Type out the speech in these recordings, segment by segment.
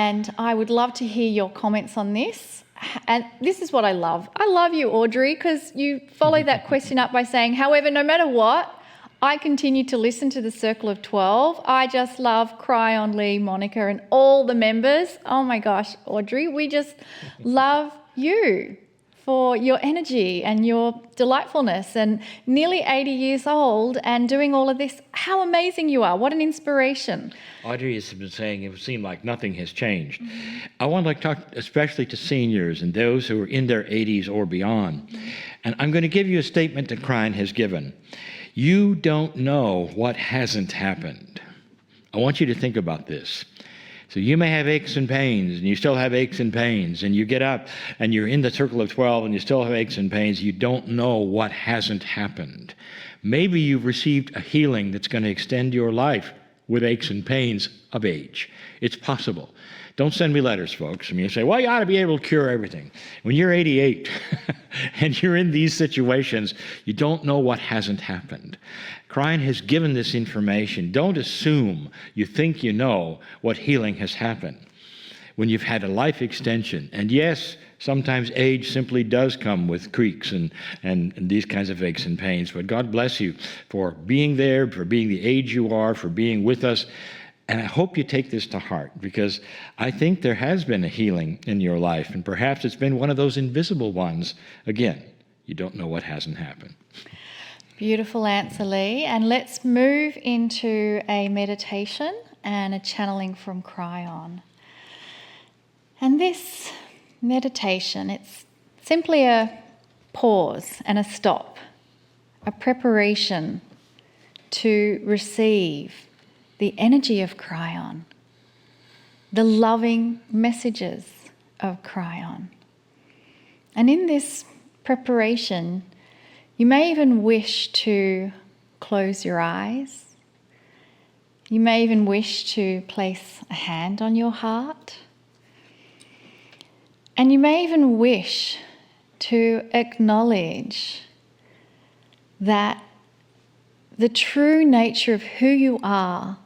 and I would love to hear your comments on this. And this is what I love. I love you, Audrey, because you follow that question up by saying, however, no matter what, I continue to listen to the Circle of 12. I just love Kryon, Lee, Monica, and all the members. Oh my gosh, Audrey, we just love you for your energy and your delightfulness, and nearly 80 years old and doing all of this. How amazing you are. What an inspiration. Audrey has been saying it seemed like nothing has changed. I want to talk especially to seniors and those who are in their 80s or beyond. And I'm going to give you a statement that Kryon has given. You don't know what hasn't happened. I want you to think about this. So you may have aches and pains, and you still have aches and pains, and you get up and you're in the Circle of 12 and you still have aches and pains. You don't know what hasn't happened. Maybe you've received a healing that's going to extend your life with aches and pains of age. It's possible. Don't send me letters, folks. I mean, you say, well, you ought to be able to cure everything. When you're 88 and you're in these situations, you don't know what hasn't happened. Kryon has given this information. Don't assume you think you know what healing has happened when you've had a life extension. And yes, sometimes age simply does come with creaks and these kinds of aches and pains. But God bless you for being there, for being the age you are, for being with us. And I hope you take this to heart, because I think there has been a healing in your life, and perhaps it's been one of those invisible ones. Again, you don't know what hasn't happened. Beautiful answer, Lee. And let's move into a meditation and a channeling from Kryon. And this meditation, it's simply a pause and a stop, a preparation to receive the energy of Kryon, the loving messages of Kryon. And in this preparation, you may even wish to close your eyes. You may even wish to place a hand on your heart. And you may even wish to acknowledge that the true nature of who you are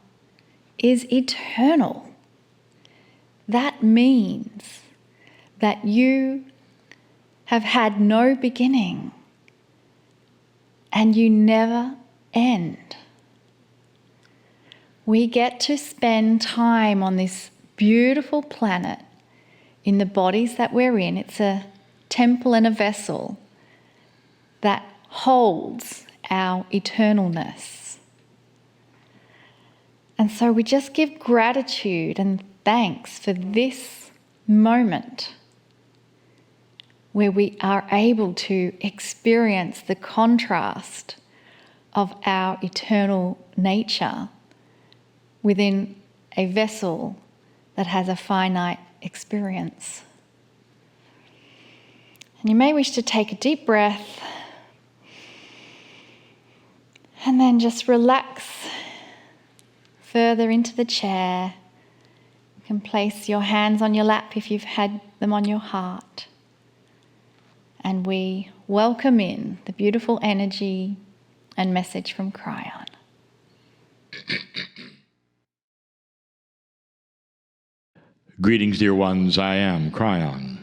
is eternal. That means that you have had no beginning and you never end. We get to spend time on this beautiful planet in the bodies that we're in. It's a temple and a vessel that holds our eternalness. And so we just give gratitude and thanks for this moment where we are able to experience the contrast of our eternal nature within a vessel that has a finite experience. And you may wish to take a deep breath and then just relax further into the chair. You can place your hands on your lap if you've had them on your heart. And we welcome in the beautiful energy and message from Kryon. Greetings, dear ones. I am Kryon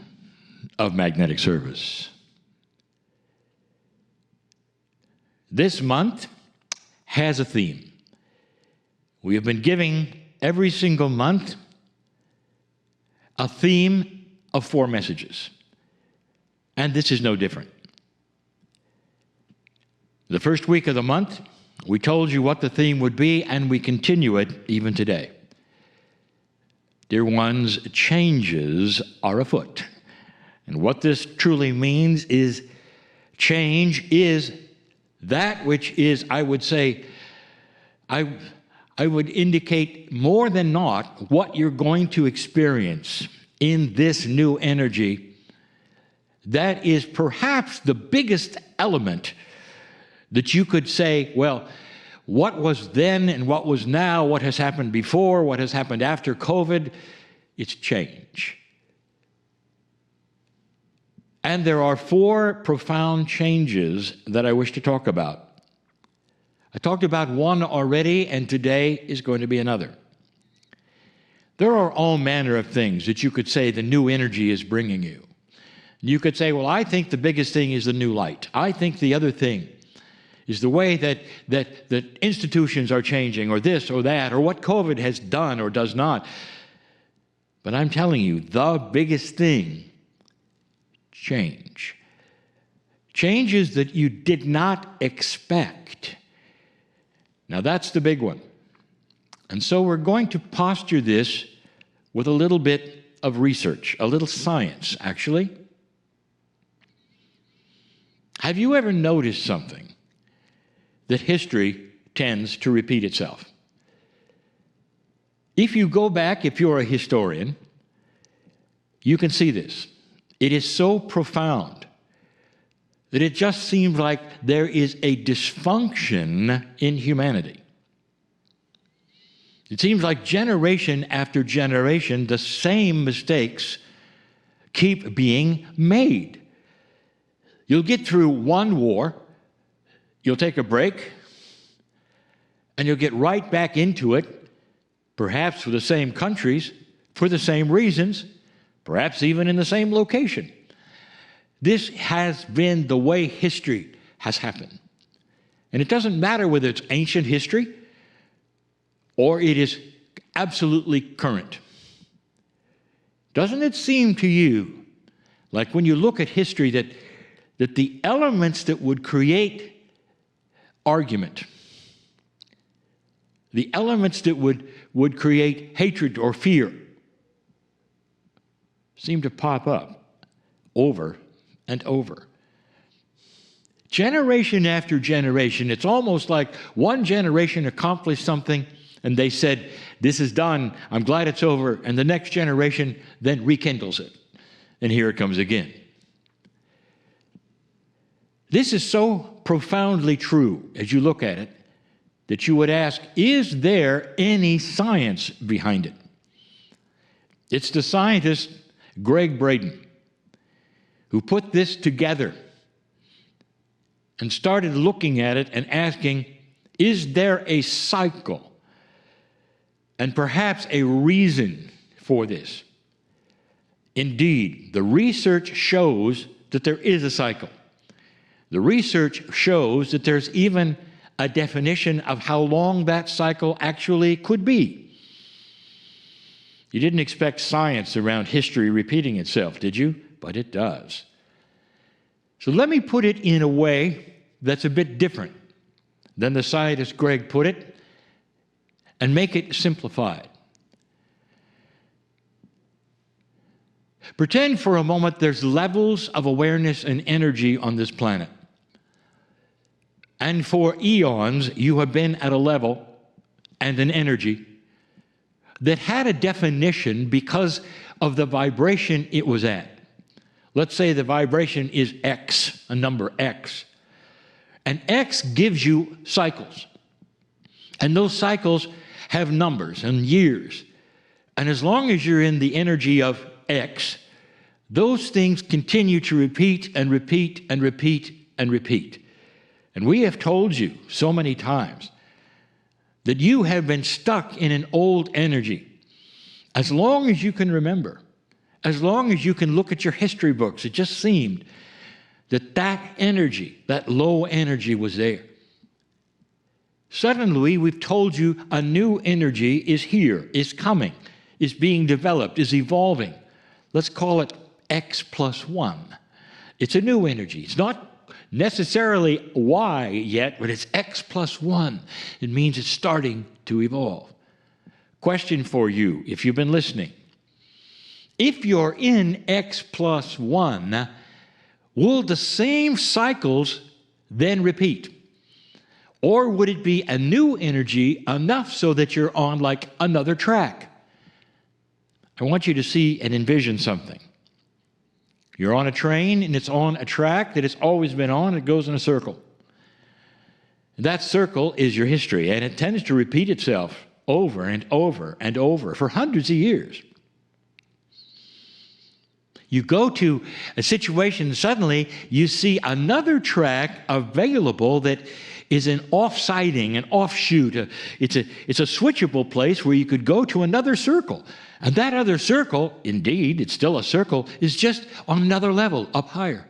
of Magnetic Service. This month has a theme. We have been giving every single month a theme of 4 messages. And this is no different. The first week of the month, we told you what the theme would be, and we continue it even today. Dear ones, changes are afoot. And what this truly means is change is that which is, I would say, I would indicate more than not what you're going to experience in this new energy. That is perhaps the biggest element that you could say, well, what was then and what was now, what has happened before, what has happened after COVID, it's change. And there are 4 profound changes that I wish to talk about. I talked about one already, and today is going to be another. There are all manner of things that you could say the new energy is bringing you. You could say, well, I think the biggest thing is the new light. I think the other thing is the way that institutions are changing, or this or that, or what COVID has done or does not. But I'm telling you, the biggest thing, change. Changes that you did not expect. Now that's the big one. And so we're going to posture this with a little bit of research, a little science, actually. Have you ever noticed something? That history tends to repeat itself. If you go back, if you're a historian, you can see this. It is so profound that it just seems like there is a dysfunction in humanity. It seems like generation after generation, the same mistakes keep being made. You'll get through one war, you'll take a break, and you'll get right back into it, perhaps for the same countries, for the same reasons, perhaps even in the same location. This has been the way history has happened. And it doesn't matter whether it's ancient history or it is absolutely current. Doesn't it seem to you like when you look at history that the elements that would create argument, the elements that would create hatred or fear, seem to pop up over and over? Generation after generation, it's almost like one generation accomplished something and they said, this is done, I'm glad it's over, and the next generation then rekindles it. And here it comes again. This is so profoundly true as you look at it that you would ask, is there any science behind it? It's the scientist Greg Braden who put this together and started looking at it and asking, is there a cycle and perhaps a reason for this? Indeed, the research shows that there is a cycle. The research shows that there's even a definition of how long that cycle actually could be. You didn't expect science around history repeating itself, did you? But it does. So let me put it in a way that's a bit different than the scientist Greg put it, and make it simplified. Pretend for a moment there's levels of awareness and energy on this planet. And for eons, you have been at a level and an energy that had a definition because of the vibration it was at. Let's say the vibration is X, a number X. And X gives you cycles. And those cycles have numbers and years. And as long as you're in the energy of X, those things continue to repeat and repeat and repeat and repeat. And we have told you so many times that you have been stuck in an old energy. As long as you can remember, as long as you can look at your history books, it just seemed that energy, that low energy was there. Suddenly, we've told you a new energy is here, is coming, is being developed, is evolving. Let's call it X plus 1. It's a new energy. It's not necessarily Y yet, but it's X plus 1. It means it's starting to evolve. Question for you, if you've been listening. If you're in X plus 1, will the same cycles then repeat? Or would it be a new energy enough so that you're on like another track? I want you to see and envision something. You're on a train and it's on a track that it's always been on. It goes in a circle. That circle is your history, and it tends to repeat itself over and over and over for hundreds of years. You go to a situation and suddenly you see another track available that is an off-siding, an offshoot. It's a switchable place where you could go to another circle. And that other circle, indeed, it's still a circle, is just on another level, up higher.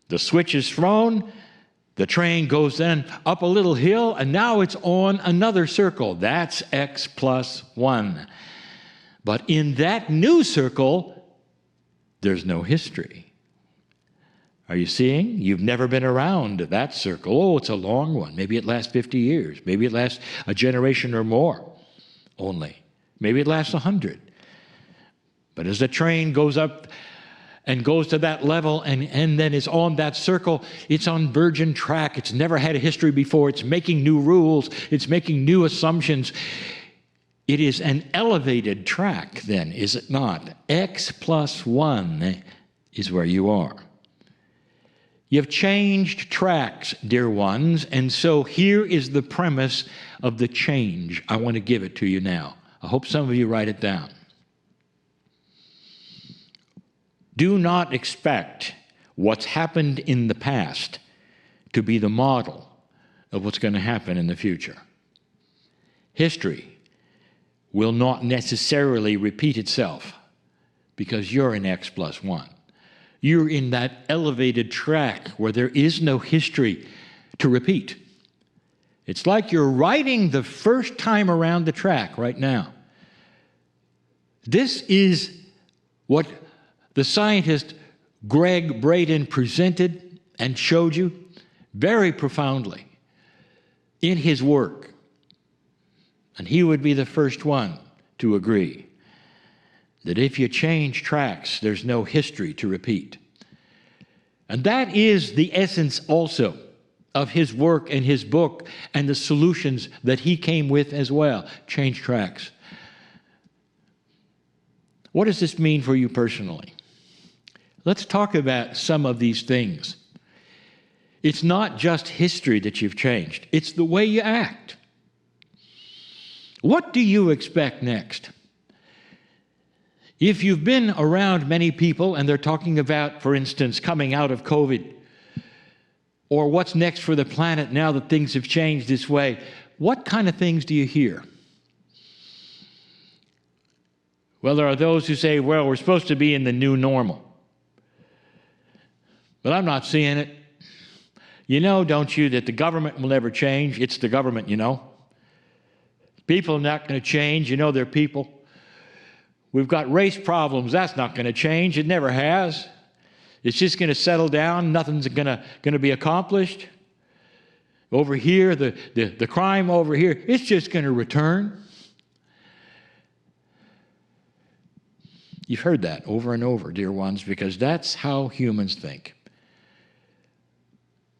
The switch is thrown, the train goes then up a little hill, and now it's on another circle. That's x plus 1. But in that new circle, there's no history. Are you seeing? You've never been around that circle. Oh, it's a long one. Maybe it lasts 50 years. Maybe it lasts a generation or more only. Maybe it lasts 100. But as the train goes up and goes to that level and then is on that circle, it's on virgin track. It's never had a history before. It's making new rules. It's making new assumptions. It is an elevated track then, is it not? X plus 1 is where you are. You've changed tracks, dear ones, and so here is the premise of the change. I want to give it to you now. I hope some of you write it down. Do not expect what's happened in the past to be the model of what's going to happen in the future. History will not necessarily repeat itself because you're in X plus 1. You're in that elevated track where there is no history to repeat. It's like you're riding the first time around the track right now. This is what the scientist Greg Braden presented and showed you very profoundly in his work. And he would be the first one to agree that if you change tracks, there's no history to repeat. And that is the essence also of his work and his book and the solutions that he came with as well. Change tracks. What does this mean for you personally? Let's talk about some of these things. It's not just history that you've changed. It's the way you act. What do you expect next? If you've been around many people and they're talking about, for instance, coming out of COVID, or what's next for the planet now that things have changed this way, what kind of things do you hear? Well, there are those who say, well, we're supposed to be in the new normal. But I'm not seeing it. You know, don't you, that the government will never change? It's the government, you know. People are not going to change. You know, they're people. We've got race problems. That's not going to change. It never has. It's just going to settle down. Nothing's going to be accomplished. Over here, the crime over here, it's just going to return. You've heard that over and over, dear ones, because that's how humans think.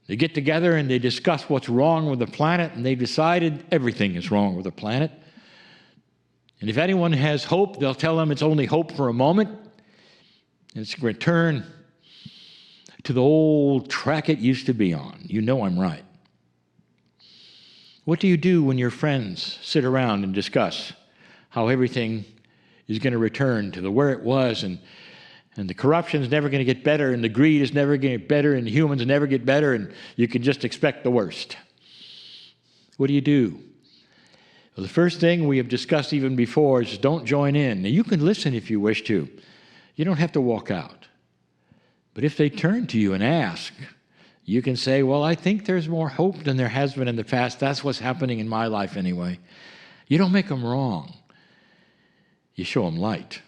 They get together and they discuss what's wrong with the planet, and they've decided everything is wrong with the planet. And if anyone has hope, they'll tell them it's only hope for a moment, and it's going to return to the old track it used to be on. You know I'm right. What do you do when your friends sit around and discuss how everything is going to return to where it was, and the corruption is never going to get better, and the greed is never going to get better, and the humans never get better, and you can just expect the worst? What do you do? Well, the first thing we have discussed even before is don't join in. Now, you can listen if you wish to. You don't have to walk out. But if they turn to you and ask, you can say, well, I think there's more hope than there has been in the past. That's what's happening in my life anyway. You don't make them wrong. You show them light.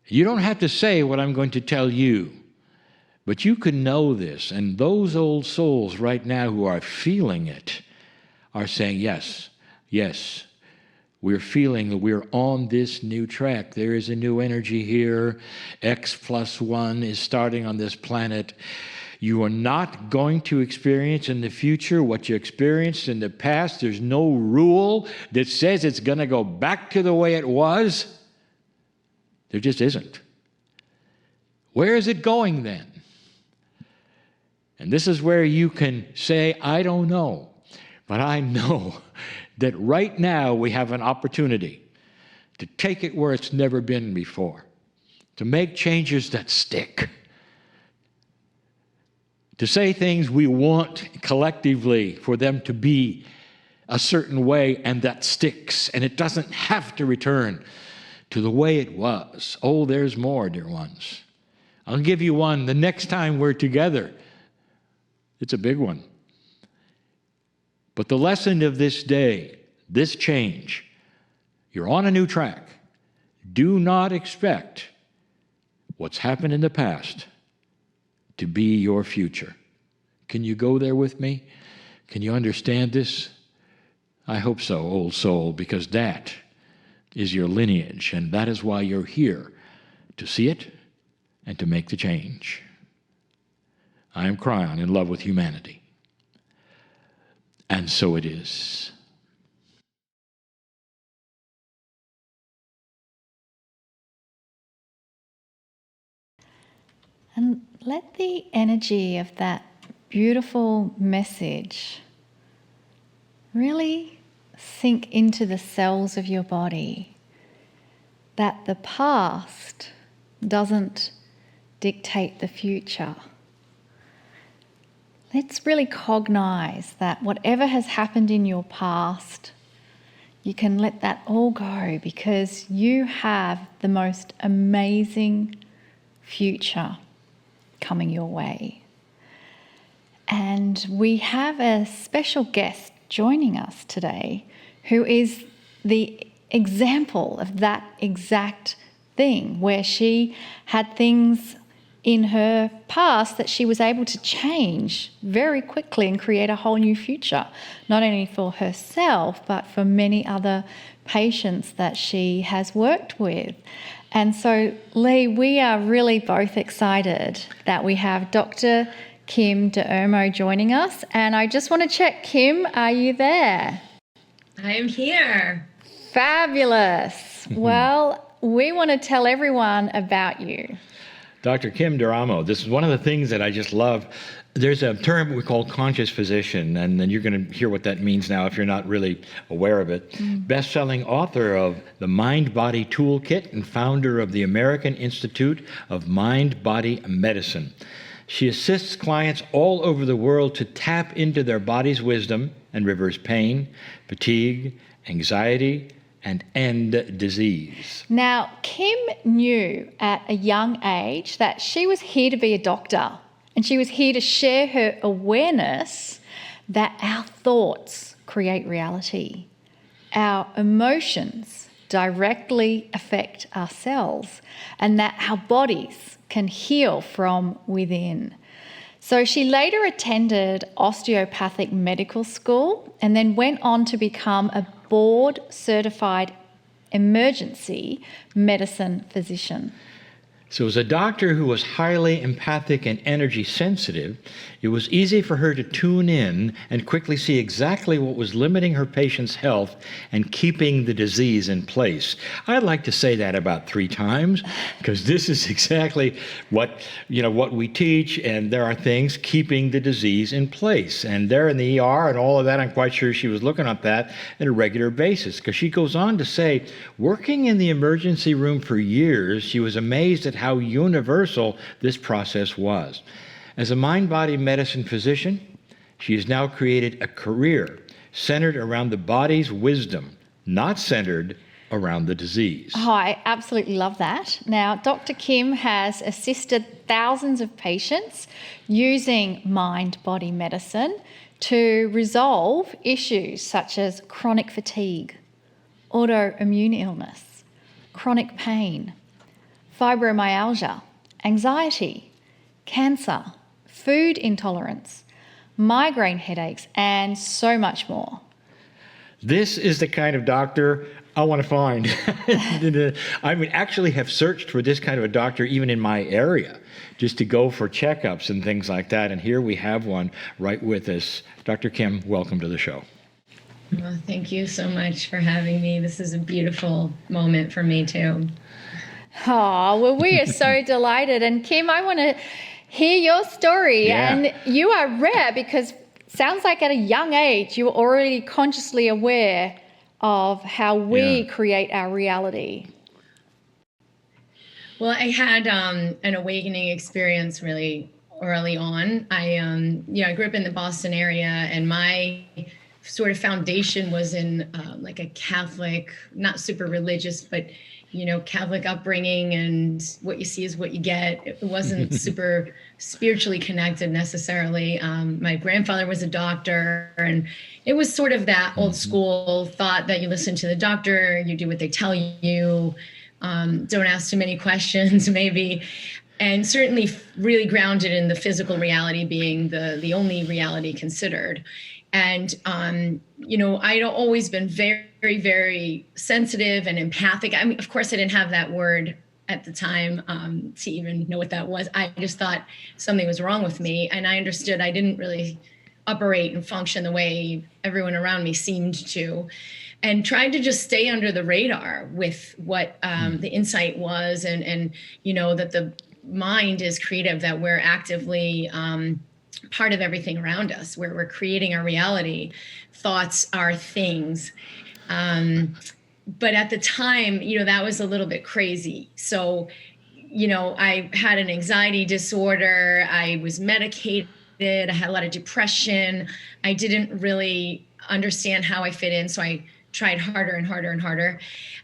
You don't have to say what I'm going to tell you, but you can know this. And those old souls right now who are feeling it are saying, yes, yes, we're feeling that we're on this new track. There is a new energy here. X plus 1 is starting on this planet. You are not going to experience in the future what you experienced in the past. There's no rule that says it's going to go back to the way it was. There just isn't. Where is it going then? And this is where you can say, I don't know. But I know that right now we have an opportunity to take it where it's never been before, to make changes that stick, to say things we want collectively for them to be a certain way, and that sticks, and it doesn't have to return to the way it was. Oh, there's more, dear ones. I'll give you one the next time we're together. It's a big one. But the lesson of this day, this change, you're on a new track. Do not expect what's happened in the past to be your future. Can you go there with me? Can you understand this? I hope so, old soul, because that is your lineage, and that is why you're here, to see it and to make the change. I am Kryon, in love with humanity. And so it is. And let the energy of that beautiful message really sink into the cells of your body, that the past doesn't dictate the future. Let's really cognize that whatever has happened in your past, you can let that all go, because you have the most amazing future coming your way. And we have a special guest joining us today who is the example of that exact thing, where she had things in her past that she was able to change very quickly and create a whole new future, not only for herself, but for many other patients that she has worked with. And so, Lee, we are really both excited that we have Dr. Kim D'Ermo joining us. And I just want to check, Kim, are you there? I am here. Fabulous. Well, we want to tell everyone about you. Dr. Kim D'Ermo, this is one of the things that I just love. There's a term we call conscious physician, and then you're going to hear what that means now if you're not really aware of it. Best-selling author of The Mind-Body Toolkit and founder of the American Institute of Mind-Body Medicine. She assists clients all over the world to tap into their body's wisdom and reverse pain, fatigue, anxiety, and end disease. Now, Kim knew at a young age that she was here to be a doctor, and she was here to share her awareness that our thoughts create reality. Our emotions directly affect our cells, and that our bodies can heal from within. So she later attended osteopathic medical school and then went on to become a board-certified emergency medicine physician. So as a doctor who was highly empathic and energy sensitive, it was easy for her to tune in and quickly see exactly what was limiting her patient's health and keeping the disease in place. I'd like to say that about 3 times, because this is exactly what we teach, and there are things keeping the disease in place. And there in the ER and all of that, I'm quite sure she was looking at that on a regular basis, because she goes on to say, working in the emergency room for years, she was amazed at how universal this process was. As a mind-body medicine physician, she has now created a career centered around the body's wisdom, not centered around the disease. Oh, I absolutely love that. Now, Dr. Kim has assisted thousands of patients using mind-body medicine to resolve issues such as chronic fatigue, autoimmune illness, chronic pain, fibromyalgia, anxiety, cancer, food intolerance, migraine headaches, and so much more. This is the kind of doctor I want to find. I would actually have searched for this kind of a doctor even in my area, just to go for checkups and things like that. And here we have one right with us. Dr. Kim, welcome to the show. Well, thank you so much for having me. This is a beautiful moment for me, too. Oh, well, we are so delighted. And Kim, I want to hear your story. Yeah. And you are rare, because sounds like at a young age you were already consciously aware of how we create our reality. Well, I had an awakening experience really early on. I grew up in the Boston area, and my sort of foundation was in like a Catholic, not super religious, but Catholic upbringing, and what you see is what you get. It wasn't super spiritually connected necessarily. My grandfather was a doctor, and it was sort of that old school thought that you listen to the doctor, you do what they tell you, don't ask too many questions, maybe. And certainly really grounded in the physical reality being the only reality considered. And, I'd always been very, very sensitive and empathic. I mean, of course, I didn't have that word at the time to even know what that was. I just thought something was wrong with me. And I understood I didn't really operate and function the way everyone around me seemed to. And tried to just stay under the radar with what the insight was, and that the mind is creative, that we're actively part of everything around us, where we're creating our reality. Thoughts are things. But at the time, that was a little bit crazy. So, I had an anxiety disorder. I was medicated. I had a lot of depression. I didn't really understand how I fit in. So I tried harder and harder and harder.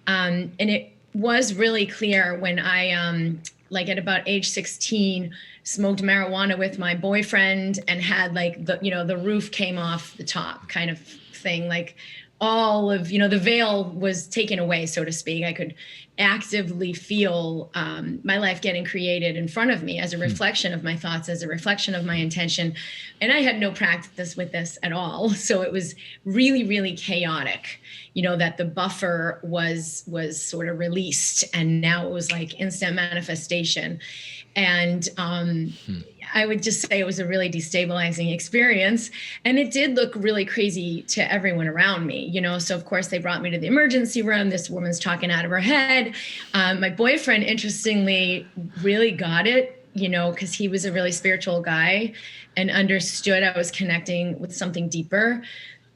And it was really clear when I, like at about age 16, smoked marijuana with my boyfriend and had like the roof came off the top kind of thing. Like all of, the veil was taken away, so to speak. I could actively feel my life getting created in front of me as a reflection of my thoughts, as a reflection of my intention. And I had no practice with this at all. So it was really, really chaotic, that the buffer was sort of released, and now it was like instant manifestation. And I would just say it was a really destabilizing experience. And it did look really crazy to everyone around me, So of course they brought me to the emergency room. This woman's talking out of her head. My boyfriend, interestingly, really got it, because he was a really spiritual guy and understood I was connecting with something deeper.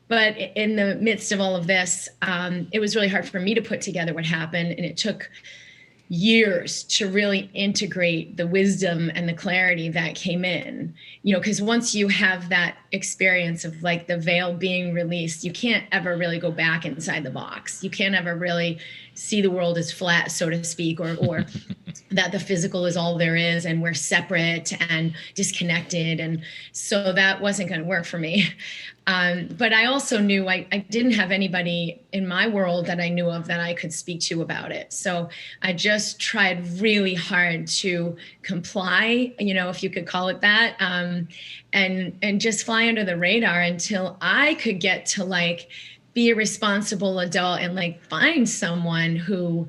But in the midst of all of this, it was really hard for me to put together what happened. And it took years to really integrate the wisdom and the clarity that came in, because once you have that experience of like the veil being released, you can't ever really go back inside the box. You can't ever really see the world as flat, so to speak, or that the physical is all there is and we're separate and disconnected. And so that wasn't going to work for me. But I also knew I didn't have anybody in my world that I knew of that I could speak to about it. So I just tried really hard to comply, if you could call it that, and just fly under the radar until I could get to like be a responsible adult and like find someone who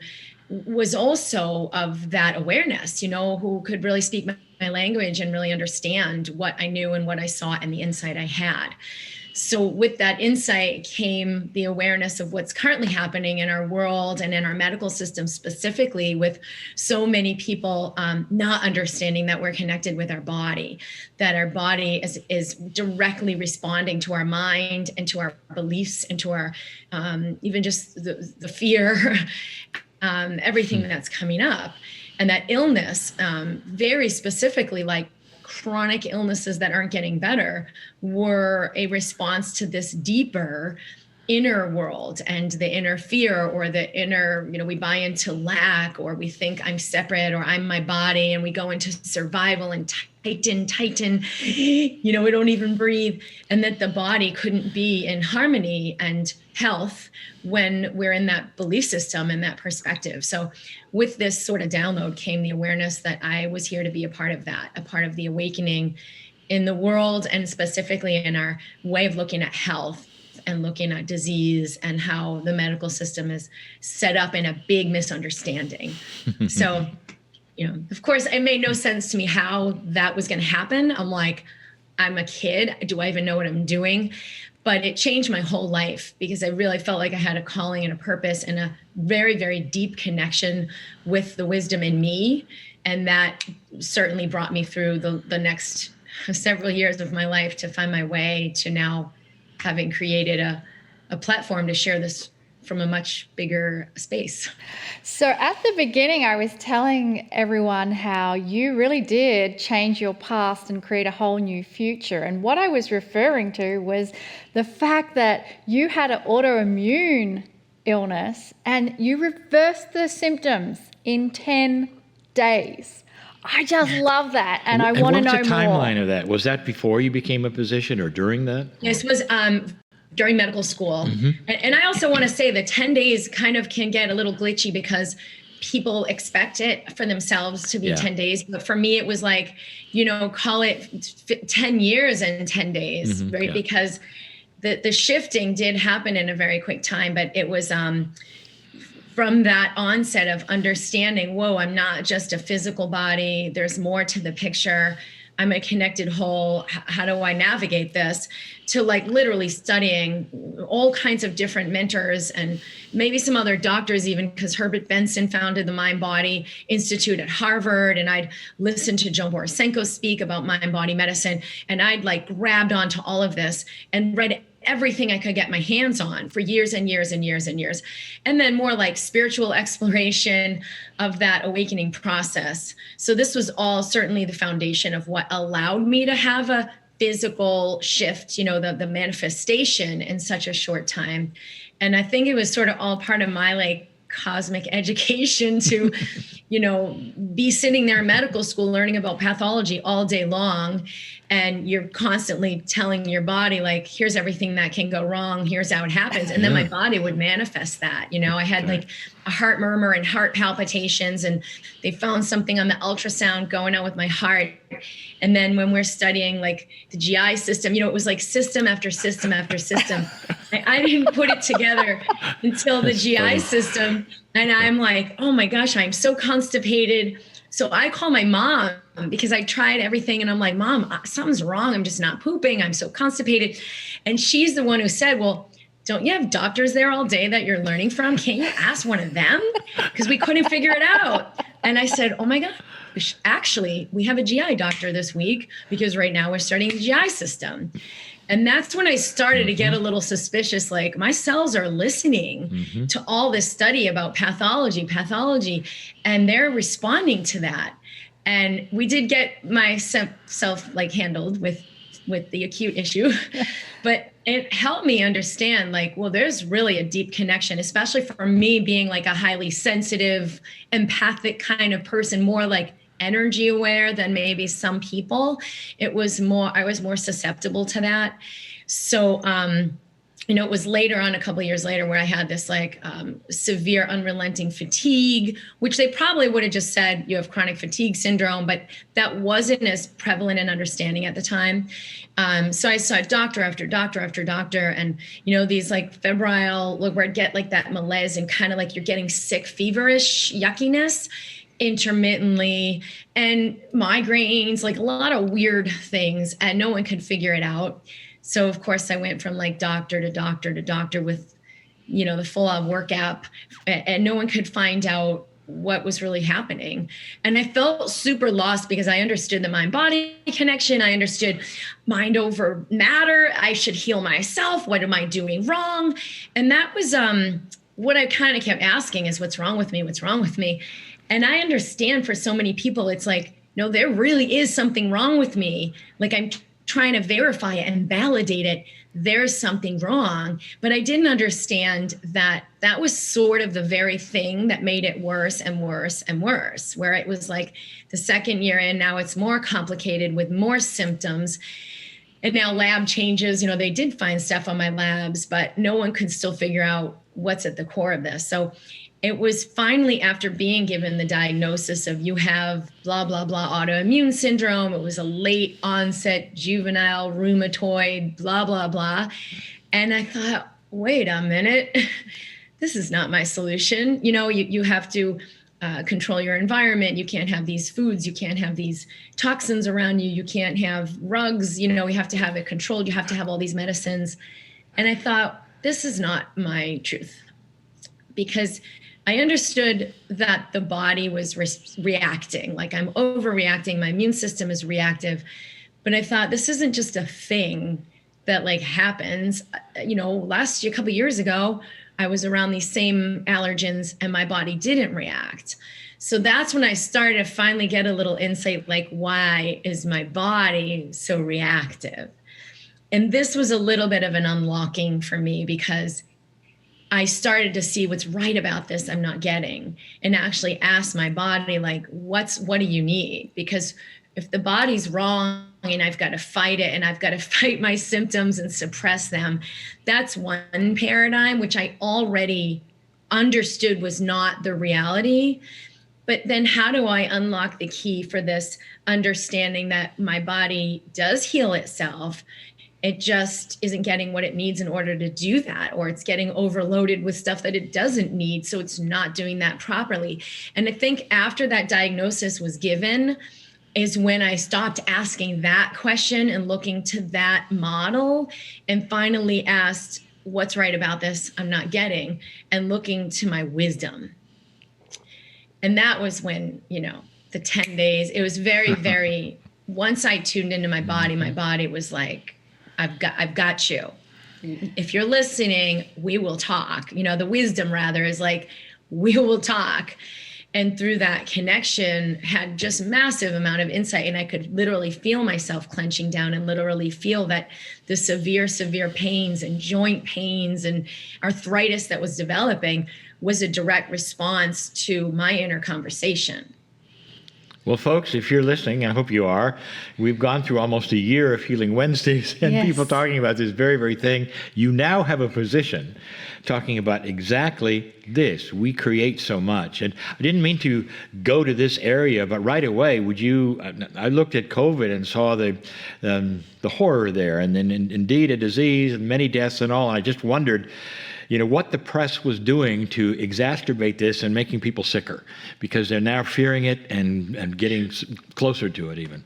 was also of that awareness, who could really speak my language and really understand what I knew and what I saw and the insight I had. So with that insight came the awareness of what's currently happening in our world and in our medical system specifically, with so many people not understanding that we're connected with our body, that our body is directly responding to our mind and to our beliefs and to our even just the fear, everything that's coming up. And that illness, very specifically, like chronic illnesses that aren't getting better, were a response to this deeper inner world and the inner fear, or the inner, we buy into lack, or we think I'm separate, or I'm my body, and we go into survival and tighten, we don't even breathe, and that the body couldn't be in harmony and health when we're in that belief system and that perspective. So with this sort of download came the awareness that I was here to be a part of that, a part of the awakening in the world, and specifically in our way of looking at health and looking at disease, and how the medical system is set up in a big misunderstanding. So, of course, it made no sense to me how that was going to happen. I'm like, I'm a kid. Do I even know what I'm doing? But it changed my whole life, because I really felt like I had a calling and a purpose and a very, very deep connection with the wisdom in me. And that certainly brought me through the next several years of my life to find my way to now having created a platform to share this from a much bigger space. So at the beginning, I was telling everyone how you really did change your past and create a whole new future. And what I was referring to was the fact that you had an autoimmune illness and you reversed the symptoms in 10 days. I just love that, and I want to know more. What's the timeline of that? Was that before you became a physician or during that? This was during medical school. And I also want to say that 10 days kind of can get a little glitchy because people expect it for themselves to be 10 days. But for me, it was like, call it 10 years and 10 days, right? Yeah. Because the shifting did happen in a very quick time, but it was from that onset of understanding, whoa, I'm not just a physical body. There's more to the picture. I'm a connected whole. How do I navigate this? To like literally studying all kinds of different mentors and maybe some other doctors even, because Herbert Benson founded the Mind Body Institute at Harvard. And I'd listened to Joe Borisenko speak about mind body medicine. And I'd like grabbed onto all of this and read everything I could get my hands on for years and years and years and years. And then more like spiritual exploration of that awakening process. So this was all certainly the foundation of what allowed me to have a physical shift, the manifestation in such a short time. And I think it was sort of all part of my like cosmic education to, be sitting there in medical school learning about pathology all day long. And you're constantly telling your body, like, here's everything that can go wrong. Here's how it happens. And then my body would manifest that. I had like a heart murmur and heart palpitations, and they found something on the ultrasound going on with my heart. And then when we're studying like the GI system, it was like system after system after system. I didn't put it together until the GI system. And I'm like, oh my gosh, I'm so constipated. So I call my mom because I tried everything and I'm like, Mom, something's wrong. I'm just not pooping. I'm so constipated. And she's the one who said, well, don't you have doctors there all day that you're learning from? Can't you ask one of them? Because we couldn't figure it out. And I said, oh my God, actually, we have a GI doctor this week because right now we're studying the GI system. And that's when I started to get a little suspicious, like my cells are listening to all this study about pathology, and they're responding to that. And we did get myself like handled with the acute issue, but it helped me understand like, well, there's really a deep connection, especially for me being like a highly sensitive, empathic kind of person, more like energy aware than maybe some people. I was more susceptible to that. So, it was later on, a couple of years later, where I had this like severe unrelenting fatigue, which they probably would have just said you have chronic fatigue syndrome, but that wasn't as prevalent in understanding at the time. So I saw doctor after doctor after doctor, and these like febrile, where I'd get like that malaise and kind of like you're getting sick, feverish yuckiness intermittently, and migraines, like a lot of weird things, and no one could figure it out. So of course I went from like doctor to doctor to doctor with, the full on work app, and no one could find out what was really happening. And I felt super lost because I understood the mind body connection. I understood mind over matter. I should heal myself. What am I doing wrong? And that was what I kind of kept asking is, what's wrong with me? What's wrong with me? And I understand for so many people, it's like, no, there really is something wrong with me. Like I'm trying to verify it and validate it. There's something wrong. But I didn't understand that that was sort of the very thing that made it worse and worse and worse, where it was like the second year in, now it's more complicated with more symptoms. And now lab changes, they did find stuff on my labs, but no one could still figure out what's at the core of this. So it was finally after being given the diagnosis of you have blah, blah, blah, autoimmune syndrome. It was a late onset juvenile rheumatoid, blah, blah, blah. And I thought, wait a minute, this is not my solution. You have to control your environment. You can't have these foods. You can't have these toxins around you. You can't have rugs. You have to have it controlled. You have to have all these medicines. And I thought, this is not my truth, because I understood that the body was reacting, like I'm overreacting. My immune system is reactive. But I thought, this isn't just a thing that like happens. A couple of years ago, I was around these same allergens and my body didn't react. So that's when I started to finally get a little insight, like, why is my body so reactive? And this was a little bit of an unlocking for me, because I started to see what's right about this I'm not getting, and actually ask my body, like, what do you need? Because if the body's wrong and I've got to fight it and I've got to fight my symptoms and suppress them, that's one paradigm, which I already understood was not the reality. But then how do I unlock the key for this understanding that my body does heal itself? It just isn't getting what it needs in order to do that, or it's getting overloaded with stuff that it doesn't need, so it's not doing that properly. And I think after that diagnosis was given is when I stopped asking that question and looking to that model, and finally asked, what's right about this I'm not getting, and looking to my wisdom. And that was when, the 10 days, it was very, very, once I tuned into my body was like, I've got you. If you're listening, we will talk. The wisdom rather is like, we will talk. And through that connection had just massive amount of insight. And I could literally feel myself clenching down, and literally feel that the severe pains and joint pains and arthritis that was developing was a direct response to my inner conversation. Well, folks, if you're listening, I hope you are, we've gone through almost a year of Healing Wednesdays and Yes. people talking about this very, very thing. You now have a physician talking about exactly this. We create so much. And I didn't mean to go to this area, but right away, I looked at COVID and saw the horror there, and then indeed a disease and many deaths and all. And I just wondered, what the press was doing to exacerbate this and making people sicker, because they're now fearing it and getting closer to it even.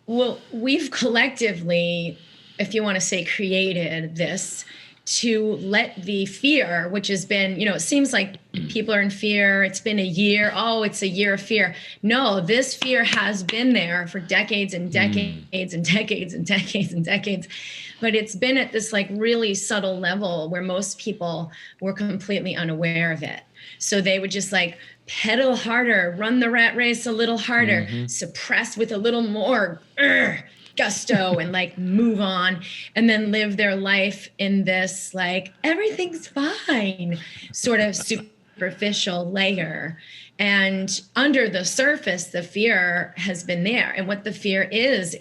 Well, we've collectively, if you want to say, created this to let the fear, which has been, it seems like people are in fear. It's been a year. Oh, it's a year of fear. No, this fear has been there for decades and decades and decades and decades and decades. But it's been at this like really subtle level where most people were completely unaware of it. So they would just like pedal harder, run the rat race a little harder, suppress with a little more gusto, and like move on, and then live their life in this like everything's fine sort of superficial layer. And under the surface, the fear has been there. And what the fear is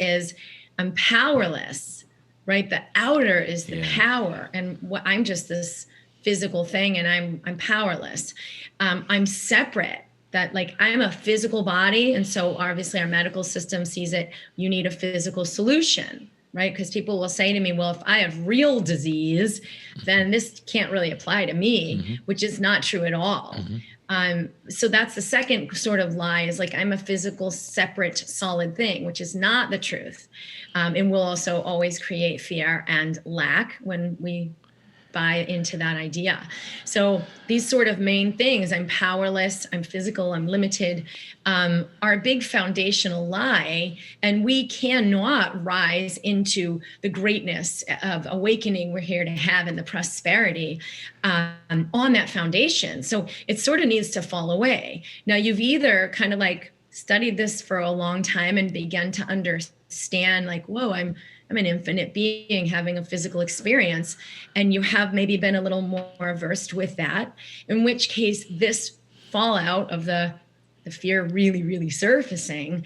I'm powerless, right? The outer is the power, and what I'm just this physical thing, and I'm powerless. I'm separate. That like I'm a physical body, and so obviously our medical system sees it. You need a physical solution, right? Because people will say to me, well, if I have real disease, then this can't really apply to me, which is not true at all. So that's the second sort of lie, is like I'm a physical, separate, solid thing, which is not the truth. And will also always create fear and lack when we buy into that idea. So these sort of main things, I'm powerless, I'm physical, I'm limited, are a big foundational lie. And we cannot rise into the greatness of awakening we're here to have, and the prosperity on that foundation. So it sort of needs to fall away. Now you've either kind of like studied this for a long time and begun to understand like, whoa, I'm an infinite being having a physical experience, and you have maybe been a little more versed with that, in which case this fallout of the fear really, really surfacing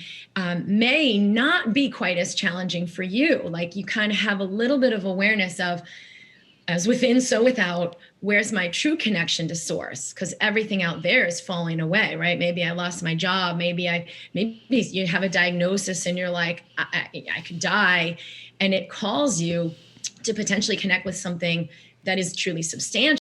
may not be quite as challenging for you. Like you kind of have a little bit of awareness of, as within, so without, where's my true connection to source? Because everything out there is falling away, right? Maybe I lost my job. Maybe you have a diagnosis and you're like, I could die. And it calls you to potentially connect with something that is truly substantial.